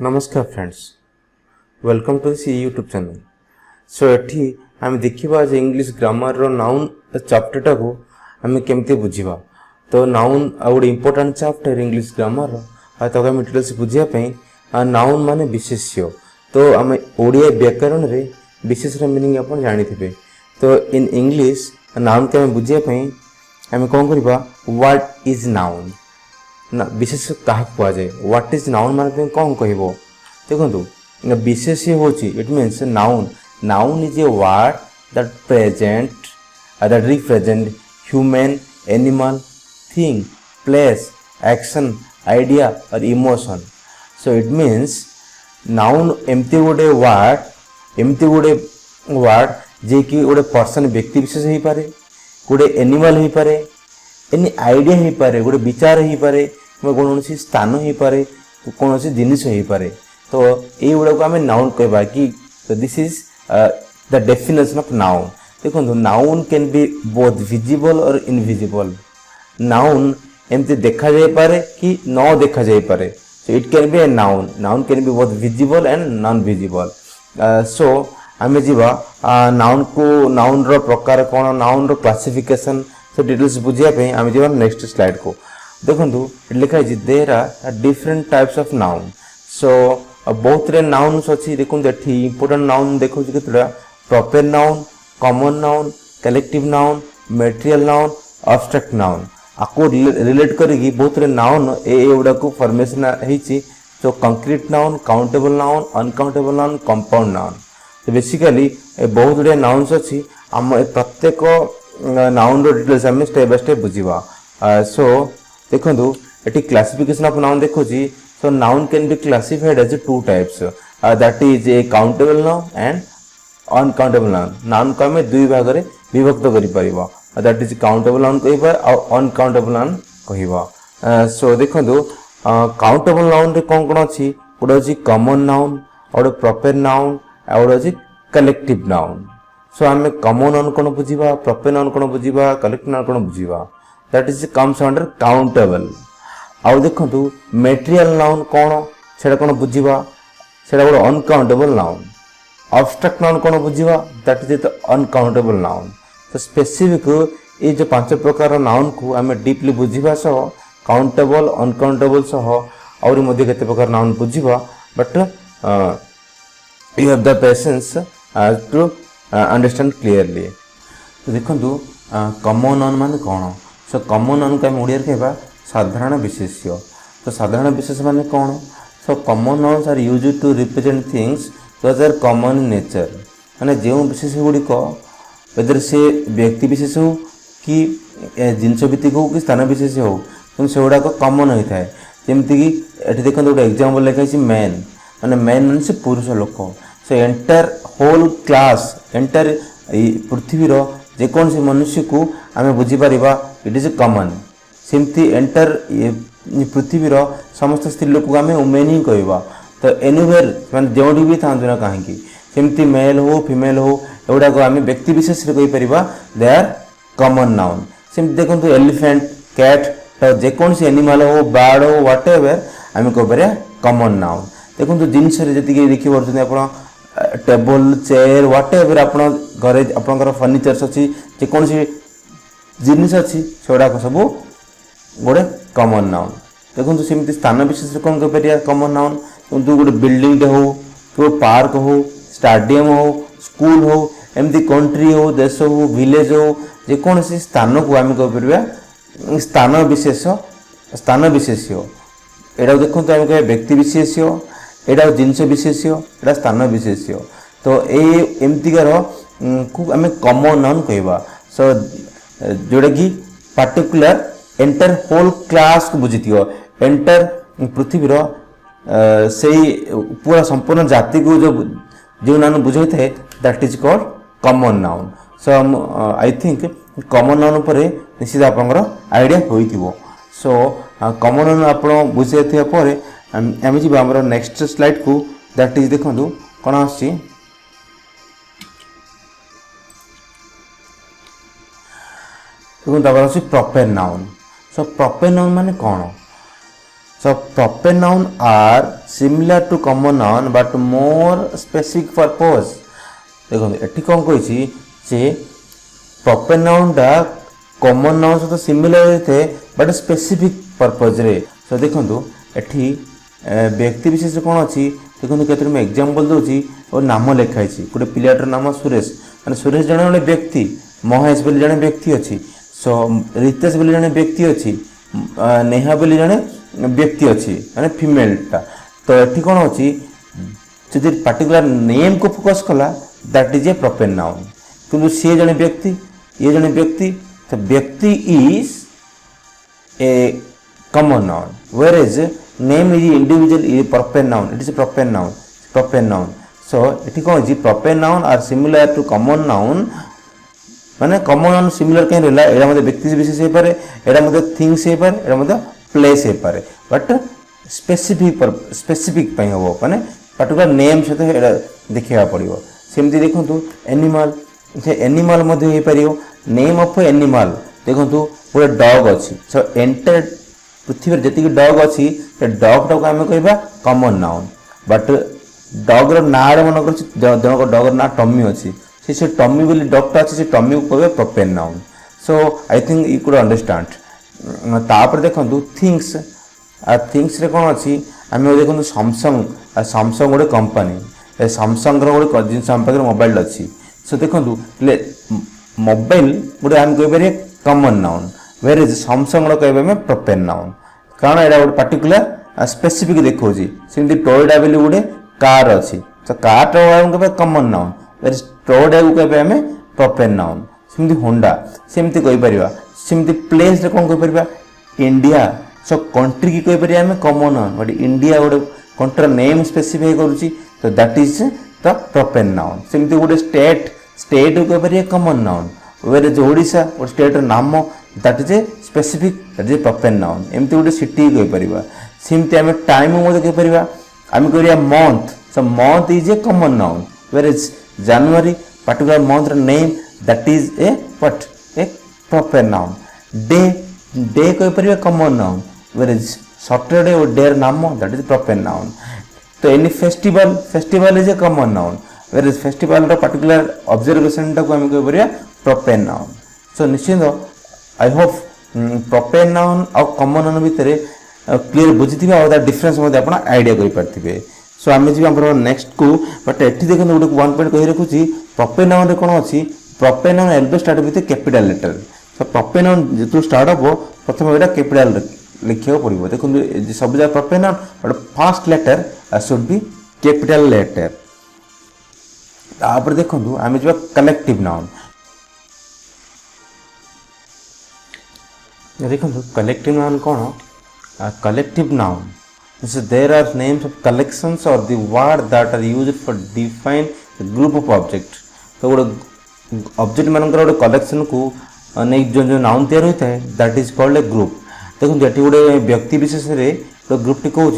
नमस्कार friends, welcome to this YouTube channel. So एठी आम देखा जे इंग्लिश ग्रामर रो नाउन चैप्टर टा को आम केमती बुझीबा। तो नाउन गोटे इंपोर्टेंट चैप्टर इंग्लिश ग्रामर रो तो आम डिटेल्स बुझिया पे नाउन माने विशेष्य। तो आम ओडिया व्याकरण रे विशेष मीनिंग आप जानिथिबे। तो इन इंग्लिश नाउन के आम बुझिया पे आम कोन करबा, व्हाट इज नाउन ना विशेष क्या कहुए, व्हाट इज नाउन माने कौन कह देखो विशेष होची it means noun. Noun is a word that present that represent human, animal, thing, place, action, idea और emotion. So it means noun एमती गोटे वर्ड जे कि गोटे पर्सन व्यक्ति विशेष हो पारे, गोटे एनिमल हो पारे, एनी आइडिया हो पारे, गोटे विचार हो पारे, कौन स्थान हो पारे, कौन जिनिस हो पारे। तो ये गुड़ा को आम नाउन कहबा कि this is the definition of noun. देखो noun can be both visible और इनविजिबल। नाउन एमती देखा जाए पारे कि न देखा जाए पारे। So it can be a noun. Noun can be both visible and non visible. सो आम जीवा नाउन को, नाउन रो प्रकार कौन, नाउन रो क्लासिफिकेशन से डिटेल्स बुझिया आम जीवा नेक्स्ट स्लाइड को। देखो लिखा है there are different types of noun. So बहुत रे नाउन्स अच्छी। देखो इंपोर्टेंट नाउन देखो केतटा, proper noun, common noun, collective noun, material noun, abstract noun. आपको रिलेट करी बहुत रे नाउन एगुड़ा को फॉर्मेशन होती। So concrete noun, countable noun, uncountable noun, compound noun. तो बेसिकली बहुत गुड़िया नाउन्स अच्छी। आम प्रत्येक नाउन रो डिटेल्स आम स्टेप बाय स्टेप बुझीबा। सो देखो ये क्लासिफिकेशन ऑफ नाउन देखो। So noun can be classified as two types, that is A countable noun and uncountable noun. Noun को आम दुई भाग में विभक्त कर, दैट इज काउंटेबल नाउन कह और अनकाउंटेबल नाउन कह। सो देखो काउंटेबल नाउन रे कौन कौन अच्छी, गोटे अच्छी कॉमन नाउन, गोटे प्रॉपर नाउन, और गोटे अच्छी कलेक्टिव नाउन। सो आम कॉमन नाउन कौन बुझा, प्रॉपर नाउन कौन बुझा, कलेक्टिव नाउन कौन बुझा, that is comes under countable. आउ देखो मटेरियल नाउन कौन से कौन बुझा, से गोटे अनकाउंटेबल नाउन। एब्स्ट्रैक्ट नाउन कौन बुझा, that is the uncountable noun. तो स्पेसिफिक ये जो 5 प्रकार नाउन को आम डीपली बुझा सह काउंटेबल, अनकाउंटेबल सह और केते प्रकार नाउन बुझा। But you have the patience to understand clearly. तो देखो कॉमन नाउन माने कौन। सो कॉमन नाउन को आम ओडिया कहबा साधारण विशेष्य। तो साधारण विशेष माने कौन। So common nouns are used to represent things that are common in nature. माने जो विशेष गुड़िक वेदर से व्यक्ति विशेष हो कि जिनस भित्तिक हो कि स्थान विशेष हो, तो से गुड़ाक कॉमन होता है। जमीक ये देखो गोटे एग्जाम्पल लिखाई मैन, माने मैन मान से पुरुष लोक। So entire whole class, entire पृथ्वीर जेकोसी मनुष्य को आम बुझीपर इट इज कॉमन। सेमती एंटायर पृथ्वीर समस्त स्त्री लोक को आम वुमेन ही कहवा। तो एनिवेयर मैं जो भी था ना कहीं सेमती मेल हो फीमेल हो एगुड़ाक आम व्यक्ति विशेष कहीपर दे आर कॉमन नाउन। सेमती देखो एलिफेंट, कैट, तो जेकोसी एनिमल हो, बर्ड हो, व्हाट एवर आम कहीपर कॉमन नाउन। देखो जिनस जी देखिए आप टेबल, चेयर, व्हाट एवर आप घरे आपंकर फर्निचर्स अच्छी, जेकोसी जिनिस अच्छी सेगुड़ाक सब गोटे कॉमन नाउन। देखो सेमती स्थान विशेष कौन कहीपर कॉमन नाउन। गोटे बिल्डिंग हो, कि पार्क हो, स्टाडियम हो, स्कूल हो, एमती कंट्री हो, देश हो, विलेज हो, जेकोसी स्थान को आम कहीपर स्थान विशेष, स्थान विशेष्य। एटा देखो आम कह व्यक्ति विशेष्य, एटा जिनस विशेष्य, एटा स्थान विशेष्य। तो एमतीकार को आम कॉमन नाउन कहवा। सो जोटा कि पार्टिकुलर एंटायर होल क्लास को बुझी, एंटायर पृथ्वीर से पूरा संपूर्ण जाति को जो नाउन बुझाई थाए that is called common noun. So I think common noun पर निश्चित आपंकर आइडिया होइथिबो। सो कॉमन नाउन आप बुझे पर आम जी आम नेक्स्ट स्लाइड को, दैट इज देखो कौन आसी देखो प्रॉपर नाउन। सो प्रॉपर नाउन माने कौन। So proper noun are similar to common noun but more specific purpose. देखो एठी कौन कही जे proper noun टा common noun सहित similar होते but specific purpose रे. So देखो एठी व्यक्ति विशेष कौन अच्छी देखो केतरे मैं एग्जांपल दोची और नाम लिखाई गोटे पिलाटर नाम सुरेश माने सुरेश जने गोटे व्यक्ति महेश बोली जने व्यक्ति अच्छी सो रितेश बोली जने व्यक्ति अच्छी नेहा बोली जने व्यक्ति अच्छी माने फीमेल टा तो एठी कौन अच्छी जदि पर्टिकुलर नेम को फोकस कला that is A proper noun किंतु सी जने व्यक्ति ये जने व्यक्ति तो व्यक्ति is a common noun whereas name is individual is proper noun it is a proper noun so एठी कौन जी proper noun are similar to common noun माने common noun similar कहीं रहला एरा मते व्यक्ति विशेष हे पारे एरा मते थिंग्स हे पारे एरा मते प्लेस हे पारे बट स्पेसिफिक पई हो माने पर्टिकुलर नेम सहित एरा देखिया पड़िबो सेमति देखंतु एनिमल से एनिमल मध्ये हे परियो नेम ऑफ एनिमल देखंतु पूरा डॉग अछि सो एंटर पृथ्वी जी डग अच्छी डग टाक आम कह कमन नाउन बट डगर ना मन कर जनक डगर ना टमी अच्छी से टमी बोली डगटा अच्छी से टमी को कह proper noun so I think you could understand तापर देखो थिंग्स थिंग्स रे कौन अच्छी आम देखो सैमसंग गोटे कंपनी सैमसंग गोटे जिन आम पाखे मोबाइल अच्छी सो देखो मोबाइल गोटे आम कह कमन नाउन वेर सैमसंग कह प्रॉपर नाउन कारण एटा गोटे पर्टिकुलर स्पेसिफिक देखो सेमती टोयोटा बोली गोटे कार अच्छी तो कार कह कमन नाउन वेर टोयोटा को कह प्रॉपर नाउन सेमती होंडा सेमती कहीपर सेमती प्लेस कौन कहीपर इंडिया सो कंट्री की कहीपर आम कमन नाउन बट इंडिया गोटे कंट्री नेम स्पेसिफाई करुच्ची तो that is the proper noun सेमती गोटे स्टेट को कहीपर कमन नाउन वेर ओडिशा गोटे स्टेट नाम that is a specific that is proper noun एमती गोटे सिटी कहीपर सेमती आम टाइम कहीपर आम कह month so month is a common noun where is January particular month name that is a what a proper noun day कहीपर common noun where is Saturday और day नाम दैट इज प्रॉपर नाउन तो any festival is a common noun where is festival particular observation टाक आम कहीपर proper noun so निश्चिंत I hope proper noun और कमन noun भितर क्लीयर बुझी और डिफरेंस आप आइडिया करें सो आम जी नेक्स्ट को बट एटी देखते गोटे वन पॉइंट कही रखुच्छी प्रॉपर नाउन रे कौन अच्छी proper noun always start with capital letter so proper noun जो स्टार्ट हम प्रथम यहाँ कैपिटल लिखा पड़ो देखो सब जगह proper noun but first letter should be capital letter तापर देखो आम जा कलेक्टिव नाउन देखो कलेक्टिव नाउन कौन collective noun there are names of collections or the word that are used for define group of object तो गोटे object मानकर गोटे कलेक्शन को नहीं जो नाउन तैयार होता है that is called a group देखो ये गोटे व्यक्ति विशेष गोटे ग्रुपटी कौन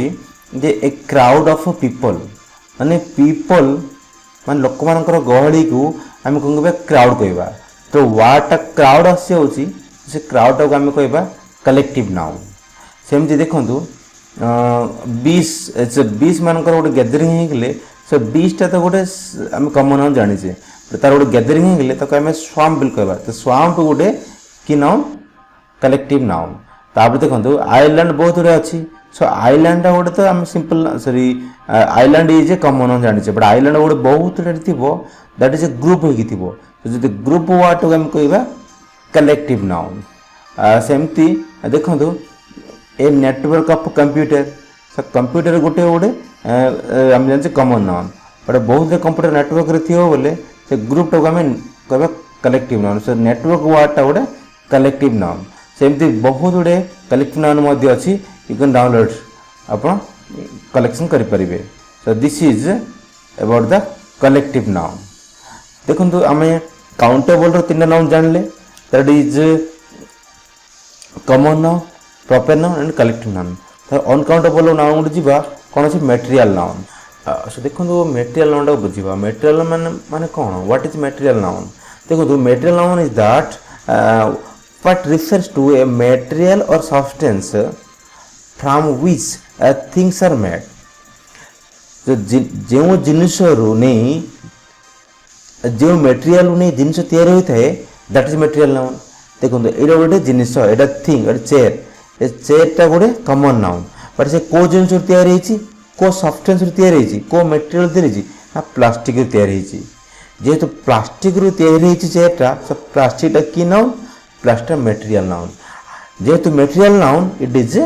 जे ए क्राउड ऑफ पीपल माने पीपल मान लोक मानकर गहली को आम कौन कह क्राउड कहवा तो वार्डटा क्राउड आसी से क्राउड टाक आम कह कलेक्टिव नाउन सेमती देखूँ 20 मानकर गोटे गैदरिंग होगले सो 20टा तो गोटे आम कमन नाउन जाने तार गोटे गैदरिंग होगले ताको आम स्वाम्प बिल कहवा तो स्वाम्प गोटे कि नाउन कलेक्टिव नाउन तापर देखो आइलैंड बहुत गुड़े अच्छी सो आइलैंड गोटे तो आम simple sorry island is a common noun जाने बट आइलैंड गोटे बहुत गुड़े थी दैट इज ए ग्रुप हो जो ग्रुप वार्ड टाक आम कह कलेक्टिव नाउन सेमती देखो a network of computer so computer गोटे गोटे आम जाने कमन नाउन बट बहुत कंप्यूटर नेटवर्क रे थी बोले से ग्रुप टाक आम कह कलेक्टिव नाउन सो नेटवर्क वार्डटा गोटे कलेक्टिव नाउन सेमती बहुत गुड़े कलेक्टिव नाउन अच्छी यू कैन डाउनलोड आप कलेक्शन करें so this is about the collective noun देखो आम काउंटेबल तीन नाउन जानले that is common noun proper noun and collective noun तो अनकाउंटेबल नाउन गोटे जीवा कौन अच्छे मेटेरियल नाउन सो देखो मेटेरियल नाउन टाक बुझा मेटेरियल माने कौन व्हाट इज मेटेरियल नाउन देखो material noun is that what refers to a material or substance from which things are made जो जिनिस रू नहीं जो मेटेरियल नहीं जिनिस तैयारी होता है दैट इज मेटेरियल नाउन देखो ये गोटे जिनिस एटा थिंग चेयर ए चेयरटा गोटे कमन नाउन बट से को जिनिस तैयारी को सब्सटेंस तैयारी को मेटेरियल तैयारी ना प्लास्टिक तैयारी जेहेतु प्लास्टिक रू तैयारी चेयरटा प्लास्टिकटा की नाउन प्लास्टिक मेटेरियल नाउन जेहेतु material noun it is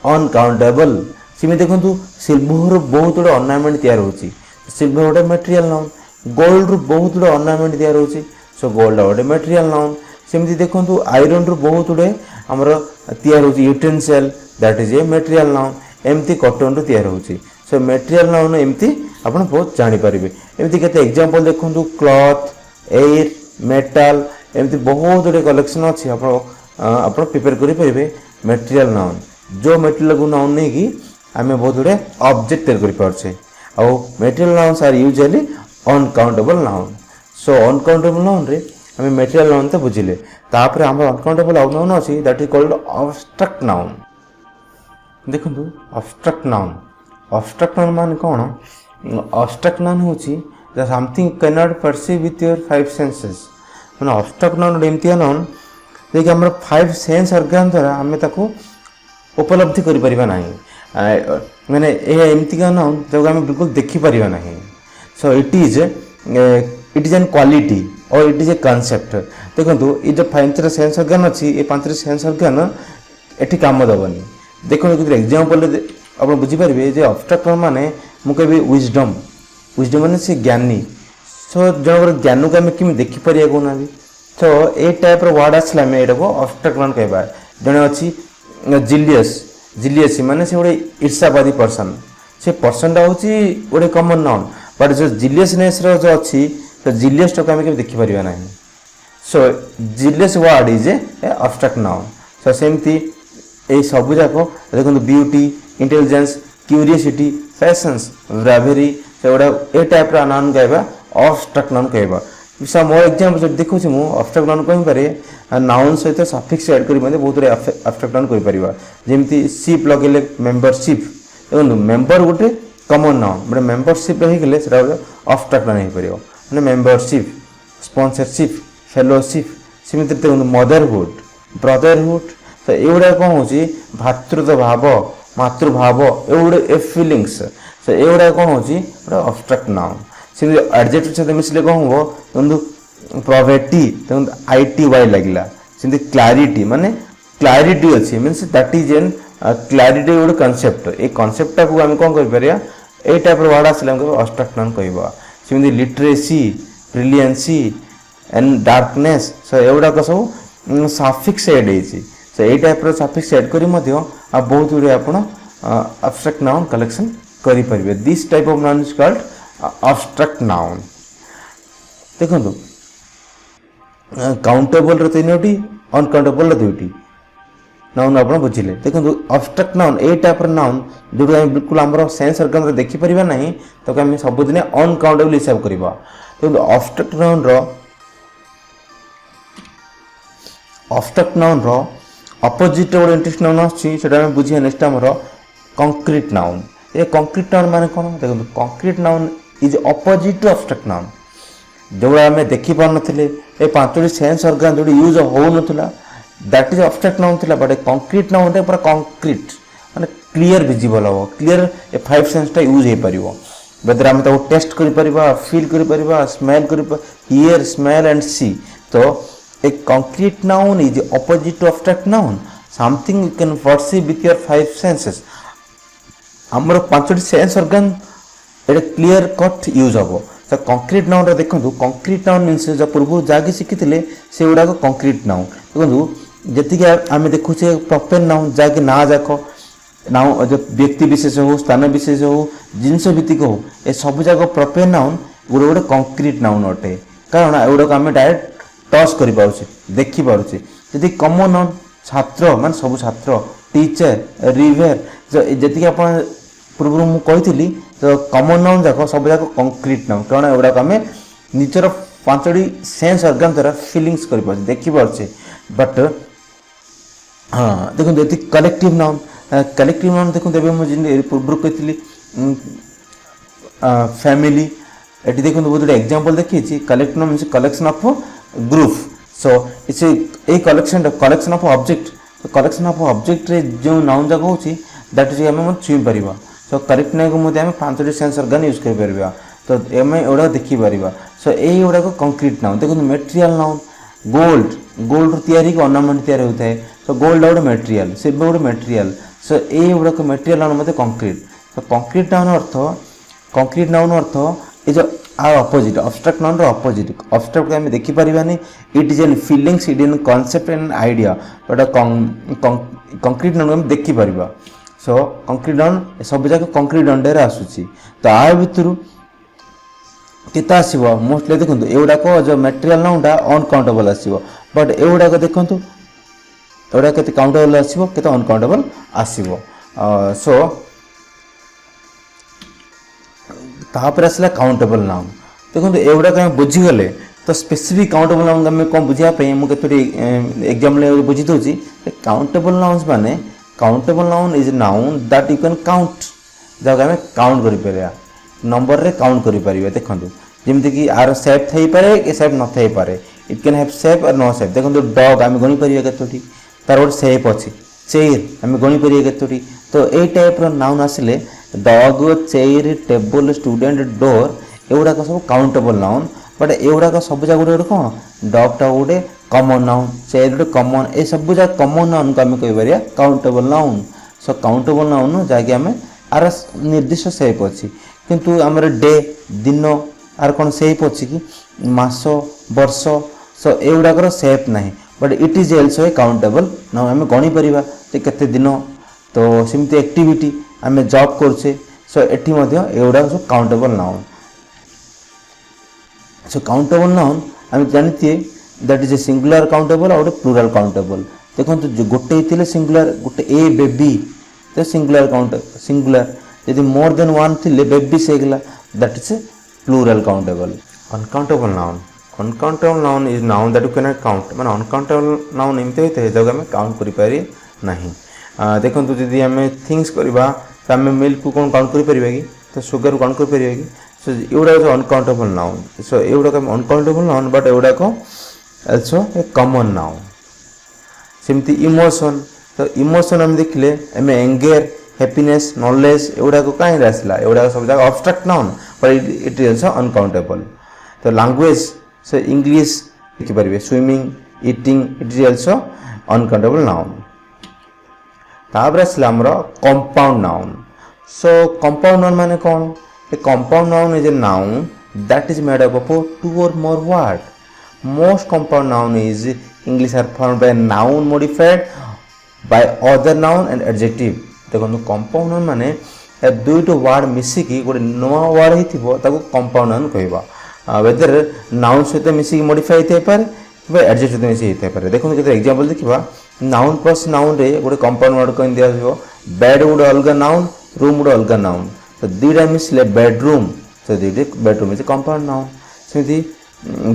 uncountable semi देखो सिल्वर बहुत गुड़े अर्नामेंट तैयार होची सिल्वर गोटे मेटेरियल नाउन गोल्ड रू बहुत गुड़े अर्नामेंट तैयार होची सो गोल्ड गोटे मेटेरियल नाउन सेमती देखो आयरन रू बहुत गुड़े आमर तैयार होची utensil that is A material noun एमती कॉटन रू तैयार होची सो मेटेरियल नाउन एमती आप बहुत जानीपर एमती केते एग्जांपल देखो क्लॉथ एयर मेटल एमती बहुत गुड़े कलेक्शन अच्छी आप प्रिपेयर करेंगे मेटेरियल नाउन जो मेटेरियल को नाउन नहीं कि आम बहुत गुड़े ऑब्जेक्ट तैयार करछे आउ material nouns are usually uncountable noun so uncountable noun रे आम मेटेरियल नाउन तो बुझिले तापर आम अनकाउंटेबल नाउन अच्छी that is called abstract noun देखो अब्स्ट्रैक्ट नाउन मान कौन अब्स्ट्रैक्ट नाउन होची something can not perceive with your five senses मैंने अब्स्ट्रैक्ट नाउन एमती नाउन देखिए आम फाइव सेंस ऑर्गन द्वारा आम उपलब्धि करें ना मैंने एमतीका नाउन जो आम बिल्कुल देखिपर ना so it is N quality और इट इज ए कॉन्सेप्ट देखो ये जो 5 सेंस ऑर्गन अच्छी ये 5 सेंस ऑर्गन एटी काम दबनी देखो एग्जांपल आप बुझीपारे जे अब्स्ट्रैक्ट माने मुझे विजडम माने से ज्ञानी सो जन ज्ञान को आम कि देखिपर कहना तो ये टाइप वर्ड आसला आम यहाँ को अब्स्ट्रैक्ट नाउन कहवा जड़े अच्छी जिलियस माने से गोटे ईर्षावादी पर्सन से पर्सनटा हूँ गोटे कमन नाउन बट जो जिलियसनेस जो अच्छी तो जिलियस टाक आम देखिपर ना so jealous word is a abstract noun so सेमती ये सब जाक देखो beauty intelligence curiosity fashions bravery से गोटा ये टाइप नाउन कहवा अब्स्ट्रैक्ट नाउन कहवा मोर एग्जांपल देखो मुझे अब्स्ट्रैक्ट नाउन कहींपे नाउन सहित सफिक्स एड कर बहुत गुड अब्स्ट्रैक्ट नाउन कहीपर जमी सिप लगे मेम्बरशिप देखो मेम्बर गोटे कमन नाउन बट मेम्बरशिप होगले अब्स्ट्रैक्ट नाउन हो पार मैंने मेम्बरशिप स्पॉन्सरशिप फेलोशिप सेमती देखो मदरहुड ब्रदरहुड तो युवा कौन हो भातृत्व भाव मातृभाव ये फिलिंग्स तो युवा कौन हो अब्स्ट्रैक्ट नाउन सेमती एडजेक्टिव सहित मिसले कौन हम देखो प्रोवर्टी देखो ITY लगे सेमती क्लारिटी माने क्लारिटी अच्छी means that is an clarity गोटे कनसेप्ट ये कनसेप्टा को आम कौन कर ये टाइप वर्ड आसला अब्स्ट्रैक्ट नाउन कहवा सेमती literacy brilliancy and darkness so एगुड़ाक सब सफिक्स एड होती सो ये टाइप सफिक्स एड कर बहुत गुड़े आप अब्स्ट्रैक्ट नाउन कलेक्शन करेंगे this type of noun is called abstract noun देखो काउंटेबल तीनोटी अनकाउंटेबल दुईटी नाउन आप बुझिले देखो अब्स्ट्रैक्ट नाउन ए टाइप नाउन जो बिल्कुल आम सेंस ऑर्गन देखिपर ना तो आम सबुदिन अनकाउंटेबल हिसाब करवा देखो अब्स्ट्रैक्ट नाउन अपोजिट गोटे इंटरेस्ट नाउन आम बुझे नेक्स्ट आम कंक्रीट नाउन ये कंक्रीट नाउन माने कौन देखो concrete noun is opposite to abstract noun जो आम देखिपार नथिले ए 5टी सेंस ऑर्गन जो यूज हो नथिला दैट इज अब्स्ट्रैक्ट नाउन थिला बट कंक्रीट नाउन रे पूरा कंक्रीट माने क्लियर विजिबल हो क्लियर ए 5 सेंसटा यूज हो पारिबो वेदर आम ताको टेस्ट करि परिबा फील करि परिबा स्मेल करि हियर स्मेल एंड सी तो a concrete noun is opposite to abstract noun something you can perceive with your 5 senses आमर 5टी सेंस ऑर्गन ये क्लियर कट यूज हम तो कंक्रीट नाउन देखो कंक्रीट नाउन मीनस जो पूर्व जहाँकि शिखी से गुड़ाक कंक्रीट नाउन देखो जी आम देखुचे प्रॉपर नाउन जहाँकि ना जाक नाउ जो व्यक्ति विशेष हो स्थान विशेष हो जिनस भित्तिक हो ए सब जाक प्रॉपर नाउन गोटे गोटे कंक्रीट नाउन अटे कारण एगुड़ाक आम डायरेक्ट टच कर देखिपे जी कमन नाउन छात्र मान सब छात्र टीचर रिवर जी आप पूर्व मुझे तो कमन नाउन जाक सब जाक कंक्रीट नाउन कारण एगुड़ाक आम निजर 5टी सेंस ऑर्गन द्वारा फीलिंग्स कर देखिपे बट हाँ देखो ये कलेक्टिव नाउन कलेक्टिव नाउन देखते मुझे पूर्व कही फैमिली ये देखो बहुत गुड एग्जांपल देखी collective noun means collection of group so it's a collection of object तो कलेक्शन ऑफ ऑब्जेक्ट रे जो नाउन जाक होची दैट इज हम छुई परिबा सो करेक्ट नाउन को मध्ये हम पांचटी सेंस ऑर्गन यूज कर परिबा तो एमे एडा देखि परिबा सो एई एडा को कंक्रीट नाउन देखो मटेरियल नाउन गोल्ड तैयारी को ऑर्नामेंट तैयार होता है तो गोल्ड गोटे मटेरियल सिल्वर गोटे मटेरियल सो एई गुड़ाक मटेरियल नाउन मध्ये कंक्रीट तो कंक्रीट नाउन अर्थ ये जो are opposite abstract noun opposite abstract को देखि परिबानी it is an feelings it in concept and idea but concrete noun हम देखि परिबा सो कंक्रीट नाउन सब जाक कंक्रीट अंडर आसुची तो आ भितर केते आसीबो मोस्टली देखंतु एउडाक जो मटेरियल नाउनटा अनकाउंटेबल आसीबो बट एउडाक देखंतु एउडा केते काउंटेबल आसीबो केते अनकाउंटेबल आसीबो सो तापर आसला काउंटेबल नाउन देखो एगुड़ाक आम बुझीगले तो स्पेसिफिक काउंटेबल नाउन आम कौन बुझापी मुझे एग्जाम्पल बुझी दूसरी काउंटेबल नाउन्स माने countable noun is noun that you can count जहाँ आम काउंट कर नंबर रे काउंट कर देखो जमीक कि आर सेप थी पारे कि सेप न थी पारे इट कैन हैव सेप और नो सेप देखो डग आम गणी पार केतोटी तार गोटे सेप अच्छी चेयर आम गणी पार केतोटी तो यही टाइप नाउन आसिले डग चेयर टेबल स्टूडेंट डोर एगुड़ाक सब काउंटेबल नाउन बट एगुड़ाक सब जगह गोटे कौन डगटा गोटे कमन नाउन चेयर गोटे कमन ए सब जगह कमन नाउन को आम कह countable noun so countable noun जहाँकि आम आर निर्दिष्ट सेप अच्छी किंतु आमर डे दिन आर कौन सेप अच्छी कि मास वर्ष सो एगुड़ाकर सेप ना but it is also A countable noun आम गणी पार केते दिन तो सेमती एक्टिविटी आम जॉब करछे सो एठी मध्य एगुड़ा सब countable noun so countable noun आम जानते that is a singular countable और प्लूरल काउंटेबल देखो जो गोटे थे सिंगुलर गोटे ए बेबी तो सिंगुलर सिंगुलर यदि मोर देन वन थे बेबी से गला that is a plural countable uncountable noun is noun that you can not count माने अनकाउंटेबल नाउन एमते होते है जगह में काउंट करि पारि नहीं देखो जदि आम थिंग्स करवा तो आम मिल्क को कौन काउंट कर कि तो सुगर को काउंट कर कि सो एगुड़ा जो अनकाउंटेबल नाउन सो एगुड़ाक अनकाउंटेबल नाउन बट एगुड़ाक अल्सो ए कमन नाउन सेमती इमोशन तो इमोशन आम देखिले आम एंगर हैप्पीनेस नॉलेज एगुड़ाक कहीं आसला एगुड़ाक सब जगह abstract noun but it is also uncountable तो लैंग्वेज सो इंग्लिश लिखिपारे swimming eating it is also uncountable noun तापर आसला आमर compound noun so compound noun माने कौन a compound noun is a noun that is made up of two or more word most compound noun is English are formed by noun modified by other noun and adjective देखो compound noun माने दुईट word मिसिकी गोटे नुआ word होइथिबो ताको compound noun कहबा weather noun सहित मिसिकी modify होइते पारे एडजेक्टिव सहित मिसिकी होइते पारे देखो केते एग्जांपल देखिबा नाउन प्लस नाउन रे गोटे कंपाउंड वर्ड कहीं दिया बेड गोटे अलग नाउन रूम गोटे अलग नाउन तो दुईटा मिसले बेडरूम तो दुईटे बेडरूम इज कंपाउंड नाउन सेमती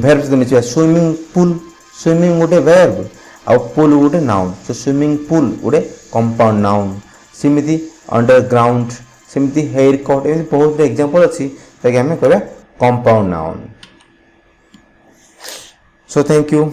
भेर्ब सहित मिसिबा स्विमिंग गोटे भेर्ब आ पूल गोटे नाउन सो स्विमिंग पूल गोटे कंपाउंड नाउन सेमती अंडरग्राउंड सेमती हेयर कट एमती बहुत एग्जांपल अच्छी ताकि आम कह compound noun so thank you.